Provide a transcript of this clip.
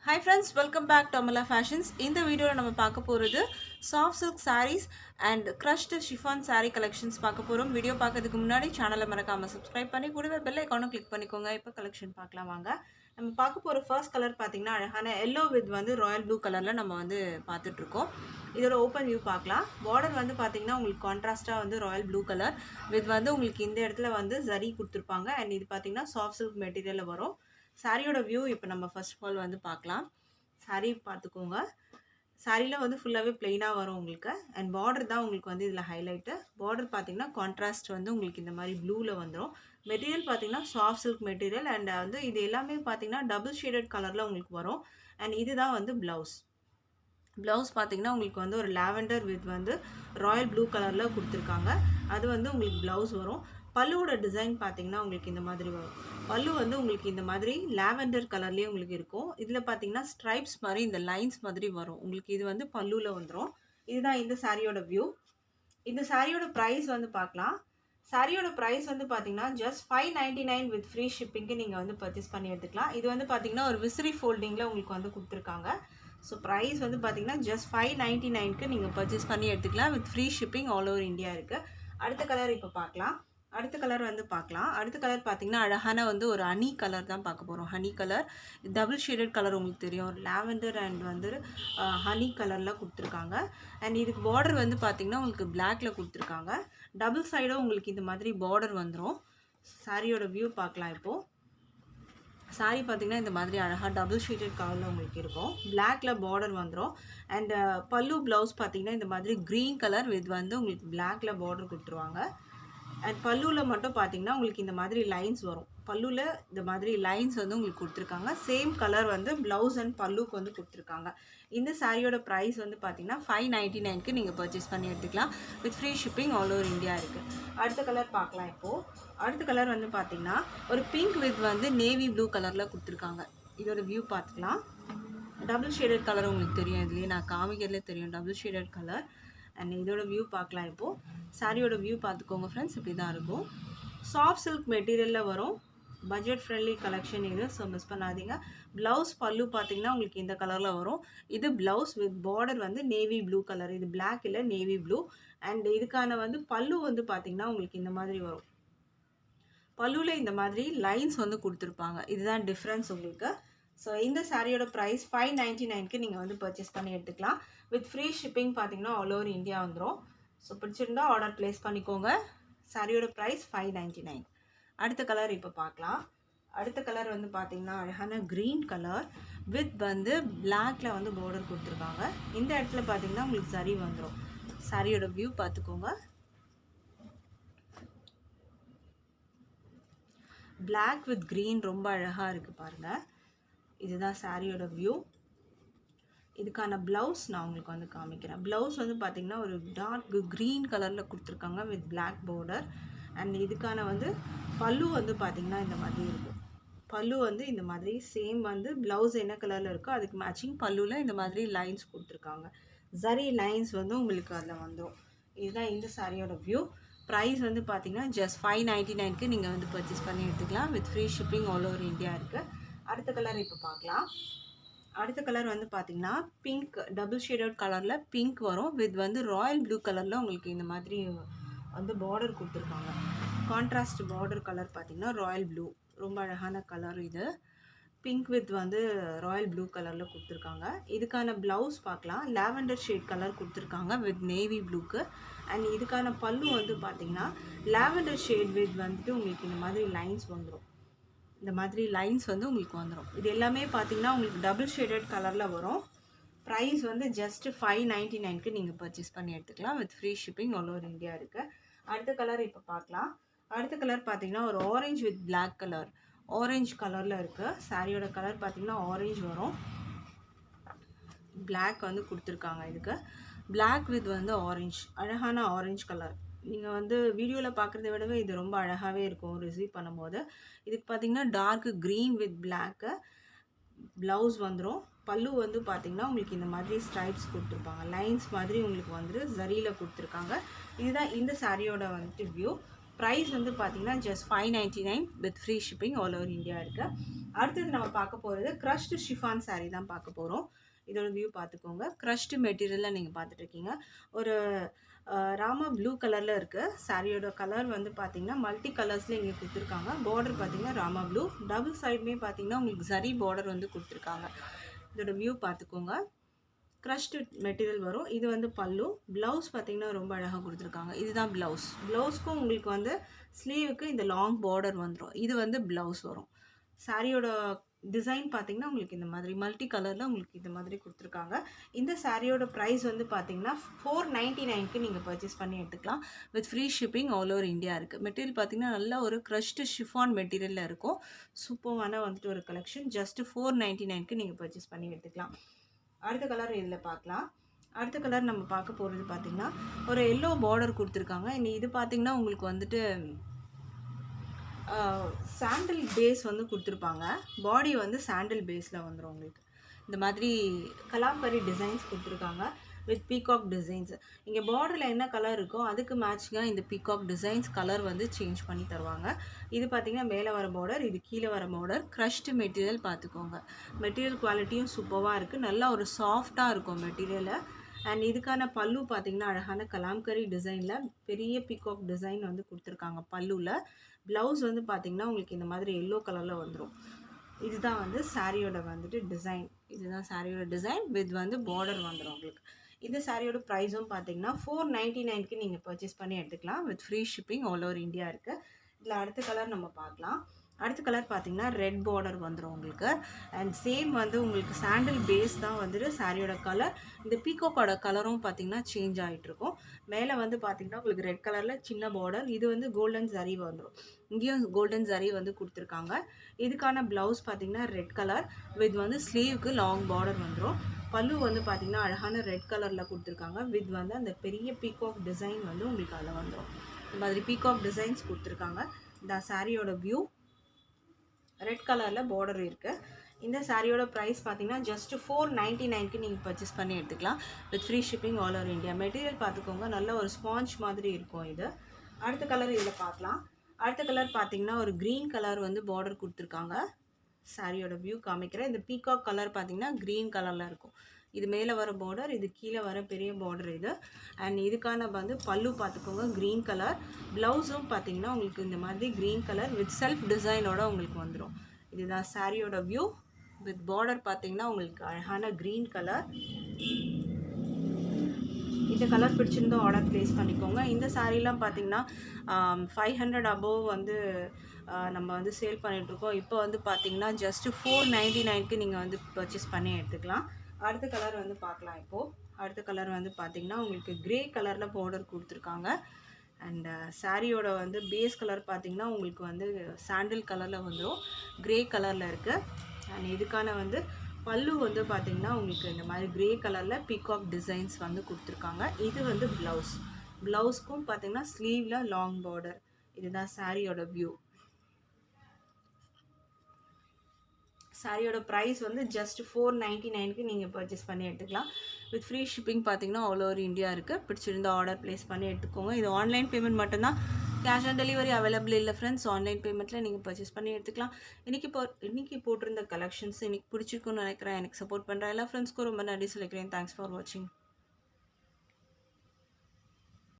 Hi friends, welcome back to Amala Fashions. இந்த வீடியோல நம்ம பார்க்க போறது soft silk sarees and crushed chiffon saree collections பார்க்க போறோம். வீடியோ பார்க்கிறதுக்கு முன்னாடி சேனலை மறக்காம subscribe பண்ணி கூடவே பெல் ஐகானும் click பண்ணிக்கோங்க. இப்போ கலெக்ஷன் பார்க்கலாம் வாங்க. நம்ம பார்க்க போற ஃபர்ஸ்ட் கலர் பாத்தீங்கன்னா அழகான yellow with வந்து ராயல் ப்ளூ கலர்ல நம்ம வந்து பார்த்துட்டு இருக்கோம். இதோட ஓப்பன் வியூ பார்க்கலாம். பார்டர் வந்து பாத்தீங்கன்னா உங்களுக்கு கான்ட்ராஸ்டா வந்து ராயல் ப்ளூ கலர் with வந்து உங்களுக்கு இந்த இடத்துல வந்து ஜரி கொடுத்திருப்பாங்க and இது பாத்தீங்கன்னா soft silk மெட்டீரியல்ல வரும். சாரியோட வியூ இப்போ நம்ம ஃபர்ஸ்ட் ஆஃப் ஆல் வந்து பார்க்கலாம். சாரி பார்த்துக்கோங்க. சாரியில் வந்து ஃபுல்லாகவே பிளெயினாக வரும் உங்களுக்கு அண்ட் பார்டர் தான் உங்களுக்கு வந்து இதில் ஹைலைட்டு. பார்டர் பார்த்தீங்கன்னா கான்ட்ராஸ்ட் வந்து உங்களுக்கு இந்த மாதிரி ப்ளூவில் வந்துடும். மெட்டீரியல் பார்த்தீங்கன்னா சாஃப்ட் சில்க் மெட்டீரியல் அண்ட் வந்து இது எல்லாமே பார்த்தீங்கன்னா டபுள் ஷேடட் கலரில் உங்களுக்கு வரும். அண்ட் இதுதான் வந்து ப்ளவுஸ். ப்ளவுஸ் பார்த்தீங்கன்னா உங்களுக்கு வந்து ஒரு லாவெண்டர் வித் வந்து ராயல் ப்ளூ கலரில் கொடுத்துருக்காங்க. அது வந்து உங்களுக்கு ப்ளவுஸ் வரும். பல்லுவோட டிசைன் பார்த்தீங்கன்னா உங்களுக்கு இந்த மாதிரி வரும். பல்லு வந்து உங்களுக்கு இந்த மாதிரி லாவெண்டர் கலர்லேயே உங்களுக்கு இருக்கும். இதில் பார்த்தீங்கன்னா ஸ்ட்ரைப்ஸ் மாதிரி இந்த லைன்ஸ் மாதிரி வரும். உங்களுக்கு இது வந்து பல்லுவில் வந்துடும். இதுதான் இந்த சாரியோட வியூ. இந்த சாரியோட ப்ரைஸ் வந்து பார்க்கலாம். சாரியோட ப்ரைஸ் வந்து பார்த்தீங்கன்னா ஜஸ்ட் $599 வித் ஃப்ரீ ஷிப்பிங்க்கு நீங்கள் வந்து பர்ச்சேஸ் பண்ணி எடுத்துக்கலாம். இது வந்து பார்த்தீங்கன்னா ஒரு விசிறி ஃபோல்டிங்கில் உங்களுக்கு வந்து கொடுத்துருக்காங்க. ஸோ ப்ரைஸ் வந்து பார்த்தீங்கன்னா ஜஸ்ட் $599க்கு நீங்கள் பர்ச்சேஸ் பண்ணி எடுத்துக்கலாம். With free shipping all over India இருக்குது. அடுத்த கலர் இப்போ பார்க்கலாம். அடுத்த கலர் வந்து பார்க்கலாம். அடுத்த கலர் பார்த்தீங்கன்னா அழகான வந்து ஒரு ஹனி கலர் தான் பார்க்க போகிறோம். Honey colour double shaded colour உங்களுக்கு தெரியும். ஒரு லாவெண்டர் அண்ட் வந்து ஹனி கலரில் கொடுத்துருக்காங்க. அண்ட் இதுக்கு பார்டர் வந்து பார்த்தீங்கன்னா உங்களுக்கு பிளாக்ல கொடுத்துருக்காங்க. டபுள் சைடும் உங்களுக்கு இந்த மாதிரி பார்டர் வந்துடும். சாரியோட வியூ பார்க்கலாம் இப்போது. சாரி பார்த்தீங்கன்னா இந்த மாதிரி அழகாக டபுள் ஷேடட் கலரில் உங்களுக்கு இருக்கும். பிளாக்ல பார்டர் வந்துடும். அண்ட் பல்லு ப்ளவுஸ் பார்த்தீங்கன்னா இந்த மாதிரி க்ரீன் கலர் வித் வந்து உங்களுக்கு பிளாக்ல பார்டர் கொடுத்துருவாங்க. அண்ட் பல்லுவில் மட்டும் பார்த்தீங்கன்னா உங்களுக்கு இந்த மாதிரி லைன்ஸ் வரும். பல்லுவில் இந்த மாதிரி லைன்ஸ் வந்து உங்களுக்கு கொடுத்துருக்காங்க. சேம் கலர் வந்து ப்ளவுஸ் அண்ட் பல்லுக்கு வந்து கொடுத்துருக்காங்க. இந்த சாரியோட ப்ரைஸ் வந்து பார்த்தீங்கன்னா $599க்கு நீங்கள் பர்ச்சேஸ் பண்ணி எடுத்துக்கலாம். With free shipping all over India இருக்குது. அடுத்த கலர் பார்க்கலாம் இப்போது. அடுத்த கலர் வந்து பார்த்தீங்கன்னா ஒரு பிங்க் வித் வந்து நேவி ப்ளூ கலரில் கொடுத்துருக்காங்க. இதோட வியூ பார்த்துக்கலாம். டபுள் ஷேடட் கலர் உங்களுக்கு தெரியும். இதுலேயே நான் காமிக்கிறதுலே தெரியும் டபுள் ஷேடட் கலர். அண்ட் இதோட வியூ பார்க்கலாம் இப்போது. சாரியோட வியூ பார்த்துக்கோங்க ஃப்ரெண்ட்ஸ். இப்படி தான் இருக்கும். சாஃப்ட் சில்க் மெட்டீரியலில் வரும். பட்ஜெட் ஃப்ரெண்ட்லி கலெக்ஷன் இது. ஸோ மிஸ் பண்ணாதீங்க. ப்ளவுஸ் பல்லு பார்த்தீங்கன்னா உங்களுக்கு இந்த கலரில் வரும். இது ப்ளவுஸ் வித் பார்டர் வந்து நேவி ப்ளூ கலர். இது பிளாக் இல்லை நேவி ப்ளூ. அண்ட் இதுக்கான வந்து பல்லு வந்து பார்த்தீங்கன்னா உங்களுக்கு இந்த மாதிரி வரும். பல்லுவில் இந்த மாதிரி லைன்ஸ் வந்து கொடுத்துருப்பாங்க. இதுதான் டிஃப்ரென்ஸ் உங்களுக்கு. ஸோ இந்த சாரியோட ப்ரைஸ் $599க்கு நீங்கள் வந்து பர்ச்சேஸ் பண்ணி எடுத்துக்கலாம். வித் ஃப்ரீ ஷிப்பிங் பார்த்தீங்கன்னா ஆல் ஓவர் இந்தியா வந்துடும். ஸோ பிடிச்சிருந்தா ஆர்டர் ப்ளேஸ் பண்ணிக்கோங்க. சாரியோட ப்ரைஸ் $599. அடுத்த கலர் இப்போ பார்க்கலாம். அடுத்த கலர் வந்து பார்த்தீங்கன்னா அழகான க்ரீன் கலர் வித் வந்து பிளாக்ல வந்து பார்டர் கொடுத்துருக்காங்க. இந்த இடத்துல பார்த்தீங்கன்னா உங்களுக்கு சரி வந்துடும். சாரியோட வியூ பார்த்துக்கோங்க. பிளாக் வித் க்ரீன் ரொம்ப அழகாக இருக்குது பாருங்கள். இதுதான் சாரியோட வியூ. இதுக்கான ப்ளவுஸ் நான் உங்களுக்கு வந்து காமிக்கிறேன். ப்ளவுஸ் வந்து பார்த்திங்கன்னா ஒரு டார்க் க்ரீன் கலரில் கொடுத்துருக்காங்க வித் பிளாக் பார்டர். அண்ட் இதுக்கான வந்து பல்லு வந்து பார்த்திங்கன்னா இந்த மாதிரி இருக்கும். பல்லு வந்து இந்த மாதிரி சேம் வந்து ப்ளவுஸ் என்ன கலரில் இருக்கோ அதுக்கு மேட்சிங் பல்லுவில் இந்த மாதிரி லைன்ஸ் கொடுத்துருக்காங்க. ஜரி லைன்ஸ் வந்து உங்களுக்கு அதில் வந்துடும். இதுதான் இந்த சாரியோட வியூ. ப்ரைஸ் வந்து பார்த்திங்கன்னா ஜஸ்ட் $599க்கு நீங்கள் வந்து பர்ச்சேஸ் பண்ணி எடுத்துக்கலாம். With free shipping all over India இருக்குது. அடுத்த கலர் இப்போ பார்க்கலாம். அடுத்த கலர் வந்து பார்த்தீங்கன்னா பிங்க் டபுள் ஷேடட் கலரில் பிங்க் வரும். வித் வந்து ராயல் ப்ளூ கலரில் உங்களுக்கு இந்த மாதிரி வந்து பார்டர் கொடுத்துருக்காங்க. கான்ட்ராஸ்ட் பார்டர் கலர் பார்த்தீங்கன்னா ராயல் ப்ளூ. ரொம்ப அழகான கலர் இது. பிங்க் வித் வந்து ராயல் ப்ளூ கலரில் கொடுத்துருக்காங்க. இதுக்கான ப்ளவுஸ் பார்க்கலாம். லாவெண்டர் ஷேட் கலர் கொடுத்துருக்காங்க வித் நேவி ப்ளூக்கு. அண்ட் இதுக்கான பல்லு வந்து பார்த்தீங்கன்னா லாவெண்டர் ஷேட் வித் வந்துட்டு உங்களுக்கு இந்த மாதிரி லைன்ஸ் வந்துடும். இந்த மாதிரி லைன்ஸ் வந்து உங்களுக்கு வந்துடும். இது எல்லாமே பார்த்தீங்கன்னா உங்களுக்கு டபுள் ஷேடட் கலரில் வரும். ப்ரைஸ் வந்து ஜஸ்ட் $599க்கு நீங்கள் பர்ச்சேஸ் பண்ணி எடுத்துக்கலாம். With free shipping all over India இருக்குது. அடுத்த கலர் இப்போ பார்க்கலாம். அடுத்த கலர் பார்த்தீங்கன்னா ஒரு orange with black colour. Orange கலரில் இருக்குது. சாரியோட கலர் பார்த்தீங்கன்னா ஆரஞ்ச் வரும். பிளாக் வந்து கொடுத்துருக்காங்க. இதுக்கு பிளாக் வித் வந்து ஆரஞ்ச் அழகான ஆரஞ்ச் கலர். நீங்கள் வந்து வீடியோவில் பார்க்குறத விடவே இது ரொம்ப அழகாகவே இருக்கும் ரிசீவ் பண்ணும்போது. இதுக்கு பார்த்தீங்கன்னா dark green with black blouse வந்துடும். பல்லு வந்து பார்த்திங்கன்னா உங்களுக்கு இந்த மாதிரி ஸ்ட்ரைப்ஸ் கொடுத்துருப்பாங்க. லைன்ஸ் மாதிரி உங்களுக்கு வந்துட்டு ஜரியில் கொடுத்துருக்காங்க. இதுதான் இந்த சாரியோட வந்துட்டு வியூ. ப்ரைஸ் வந்து பார்த்தீங்கன்னா just 599 with free shipping all over India இருக்குது. அடுத்தது நம்ம பார்க்க போகிறது க்ரஷ்டு ஷிஃபான் saree தான் பார்க்க போகிறோம். இதோட வியூ பார்த்துக்கோங்க. க்ரஷ்டு மெட்டீரியலில் நீங்கள் பார்த்துட்ருக்கீங்க. ஒரு ராமா ப்ளூ கலரில் இருக்குது. சாரியோட கலர் வந்து பார்த்தீங்கன்னா மல்டி கலர்ஸில் இங்கே கொடுத்துருக்காங்க. பார்டர் பார்த்தீங்கன்னா ராமா ப்ளூ, டபுள் சைடுமே பார்த்தீங்கன்னா உங்களுக்கு சரி பார்டர் வந்து கொடுத்துருக்காங்க. இதோட வியூ பார்த்துக்கோங்க. க்ரஷ்டு மெட்டீரியல் வரும். இது வந்து பல்லு. ப்ளவுஸ் பார்த்தீங்கன்னா ரொம்ப அழகாக கொடுத்துருக்காங்க. இதுதான் ப்ளவுஸ். ப்ளவுஸ்க்கும் உங்களுக்கு வந்து ஸ்லீவுக்கு இந்த லாங் பார்டர் வந்துடும். இது வந்து ப்ளவுஸ் வரும். சாரியோட டிசைன் பார்த்தீங்கன்னா உங்களுக்கு இந்த மாதிரி மல்டி கலரில் உங்களுக்கு இந்த மாதிரி கொடுத்துருக்காங்க. இந்த சாரியோட ப்ரைஸ் வந்து பார்த்தீங்கன்னா 499க்கு நீங்கள் பர்ச்சேஸ் பண்ணி எடுத்துக்கலாம். With free shipping all over India இருக்குது. மெட்டீரியல் பார்த்தீங்கன்னா நல்ல ஒரு க்ரஷ்டு ஷிஃபான் மெட்டீரியலில் இருக்கும். சூப்பரான வந்துட்டு ஒரு கலெக்ஷன். ஜஸ்ட்டு 499க்கு நீங்கள் பர்ச்சேஸ் பண்ணி எடுத்துக்கலாம். அடுத்த கலர் இதில் பார்க்கலாம். அடுத்த கலர் நம்ம பார்க்க போகிறது பார்த்திங்கன்னா ஒரு எல்லோ பார்டர் கொடுத்துருக்காங்க. இது பார்த்திங்கன்னா உங்களுக்கு வந்துட்டு சாண்டில் பேஸ் வந்து கொடுத்துருப்பாங்க. பாடி வந்து சாண்டில் பேஸில் வந்துடும். உங்களுக்கு இந்த மாதிரி கலாம்பரி டிசைன்ஸ் கொடுத்துருக்காங்க வித் பீகாக் டிசைன்ஸ். இங்கே பார்டரில் என்ன கலர் இருக்கோ அதுக்கு மேட்சிங்காக இந்த பீகாக் டிசைன்ஸ் கலர் வந்து சேஞ்ச் பண்ணி தருவாங்க. இது பார்த்திங்கன்னா மேலே வர பார்டர், இது கீழே வர பார்டர். க்ரஷ்டு மெட்டீரியல் பார்த்துக்கோங்க. மெட்டீரியல் குவாலிட்டியும் சூப்பராக இருக்குது. நல்லா ஒரு சாஃப்டாக இருக்கும் மெட்டீரியலை. அண்ட் இதுக்கான பல்லு பார்த்திங்கன்னா அழகான கலாம்கரி டிசைனில் பெரிய பீகாக் டிசைன் வந்து கொடுத்துருக்காங்க பல்லுவில். ப்ளவுஸ் வந்து பார்த்திங்கன்னா உங்களுக்கு இந்த மாதிரி எல்லோ கலரில் வந்துடும். இதுதான் வந்து சாரியோட வந்துட்டு டிசைன். இதுதான் சாரியோட டிசைன் வித் வந்து பார்டர் வந்துடும் உங்களுக்கு. இந்த சாரியோட ப்ரைஸும் பார்த்தீங்கன்னா 499க்கு நீங்கள் பர்ச்சேஸ் பண்ணி எடுத்துக்கலாம். With free shipping all over India இருக்குது. இதில் அடுத்த கலர் நம்ம பார்க்கலாம். அடுத்த கலர் பார்த்தீங்கன்னா ரெட் பார்டர் வந்துடும் உங்களுக்கு. அண்ட் சேம் வந்து உங்களுக்கு சாண்டில் பேஸ் தான் வந்துட்டு சாரியோட கலர். இந்த பீகாக்கோட கலரும் பார்த்தீங்கன்னா சேஞ்ச் ஆகிட்ருக்கும். மேலே வந்து பார்த்திங்கன்னா உங்களுக்கு ரெட் கலரில் சின்ன பார்டர். இது வந்து கோல்டன் ஜரி வந்துடும். இங்கேயும் கோல்டன் ஜரி வந்து கொடுத்துருக்காங்க. இதுக்கான ப்ளவுஸ் பார்த்திங்கன்னா ரெட் கலர் வித் வந்து ஸ்லீவுக்கு லாங் பார்டர் வந்துடும். பல்லு வந்து பார்த்திங்கன்னா அழகான ரெட் கலரில் கொடுத்துருக்காங்க வித் வந்து அந்த பெரிய பீகாக் டிசைன் வந்து உங்களுக்கு அதில் வந்துடும். இந்த மாதிரி பீகாக் டிசைன்ஸ் கொடுத்துருக்காங்க. இந்த சாரியோட வியூ ரெட் கலரில் பார்டர் இருக்குது. இந்த சாரியோட ப்ரைஸ் பார்த்தீங்கன்னா ஜஸ்ட்டு 499க்கு நீங்கள் பர்ச்சேஸ் பண்ணி எடுத்துக்கலாம். With free shipping all over India. Material பார்த்துக்கோங்க. நல்ல ஒரு ஸ்பாஞ்ச் மாதிரி இருக்கும் இது. அடுத்த கலர் இதில் பார்க்கலாம். அடுத்த கலர் பார்த்தீங்கன்னா ஒரு க்ரீன் கலர் வந்து பார்டர் கொடுத்துருக்காங்க. சாரியோட வியூ காமிக்கிறேன். இந்த பீகாக் கலர் பார்த்தீங்கன்னா க்ரீன் கலரில் இருக்கும். இது மேலே வர பார்டர், இது கீழே வர பெரிய பார்டர் இது. அண்ட் இதுக்கான வந்து பல்லு பார்த்துக்கோங்க க்ரீன் கலர். ப்ளவுஸும் பார்த்தீங்கன்னா உங்களுக்கு இந்த மாதிரி க்ரீன் கலர் வித் செல்ஃப் டிசைனோட உங்களுக்கு வந்துடும். இதுதான் சாரியோட வியூ. வித் பார்டர் பார்த்தீங்கன்னா உங்களுக்கு அழகான க்ரீன் கலர். இந்த கலர் பிடிச்சிருந்தோ ஆர்டர் ப்ளேஸ் பண்ணிக்கோங்க. இந்த சாரீலாம் பார்த்தீங்கன்னா 500 அபோவ் வந்து நம்ம வந்து சேல் பண்ணிகிட்ருக்கோம். இப்போ வந்து பார்த்தீங்கன்னா ஜஸ்ட்டு 499க்கு நீங்கள் வந்து பர்ச்சேஸ் பண்ணி எடுத்துக்கலாம். அடுத்த கலர் வந்து பார்க்கலாம். இப்போது அடுத்த கலர் வந்து பார்த்திங்கன்னா உங்களுக்கு க்ரே கலரில் பார்டர் கொடுத்துருக்காங்க. அண்ட் சாரியோட வந்து பேஸ் கலர் பார்த்திங்கன்னா உங்களுக்கு வந்து சாண்டில் கலரில் வந்துடும். க்ரே கலரில் இருக்குது. அண்ட் இதுக்கான வந்து பல்லு வந்து பார்த்திங்கன்னா உங்களுக்கு இந்த மாதிரி க்ரே கலரில் பீகாக் டிசைன்ஸ் வந்து கொடுத்துருக்காங்க. இது வந்து ப்ளவுஸ்க்கும் பார்த்திங்கன்னா ஸ்லீவில் லாங் பார்டர். இதுதான் சாரியோட வியூ. சாரியோட ப்ரைஸ் வந்து ஜஸ்ட் 499க்கு நீங்கள் பர்ச்சேஸ் பண்ணி எடுத்துக்கலாம். வித் ஃப்ரீ ஷிப்பிங் பார்த்தீங்கன்னா ஆல் ஓவர் இந்தியா இருக்குது. பிடிச்சிருந்தா ஆர்டர் ப்ளேஸ் பண்ணி எடுத்துக்கோங்க. இது ஆன்லைன் பேமெண்ட் மட்டும்தான். கேஷ் ஆன் டெலிவரி அவைலபிள் இல்லை ஃப்ரெண்ட்ஸ். ஆன்லைன் பேமெண்ட்டில் நீங்கள் பர்ச்சேஸ் பண்ணி எடுத்துக்கலாம். இன்றைக்கி போட்டிருந்த கலெக்ஷன்ஸ் எனக்கு பிடிச்சிருக்குன்னு நினைக்கிறேன். எனக்கு சப்போர்ட் பண்ணுற எல்லா ஃப்ரெண்ட்ஸ்க்கும் ரொம்ப நன்றி சொல்லிக்கிறேன். தேங்க்ஸ் ஃபார் வாட்சிங்.